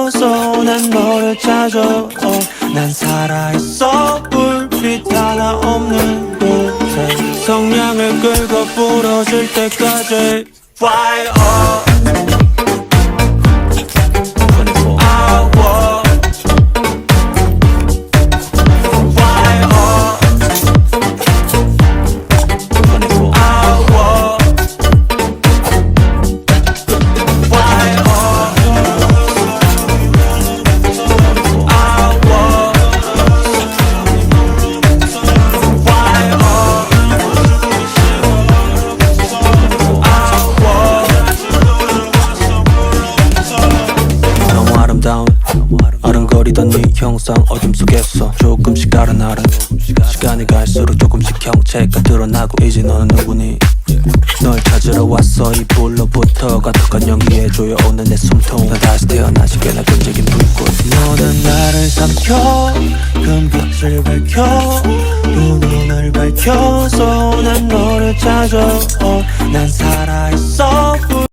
밝혀서 난 너를 찾아 난 살아있어 불빛 하나 없는 곳에 성냥을 긁어 부러질 때까지 Fire up 24 hour Fire up 24 hour Fire up 24 hour Fire up 24 hour 너무 아름다운 아른거리던 네 형상 어둠 속에서 조금씩 달아나는 시간이 갈수록 조금씩 형체가 드러나고 이제 너는 누구니 널 찾으러 왔어 이 불로부터 가득한 연기에 조여오는 내 숨통 나 다시 태어나지 꽤나 끈질긴 불꽃 너는 나를 삼켜 금빛을 밝혀 두 눈을 밝혀서 난 너를 찾아 난 살아있어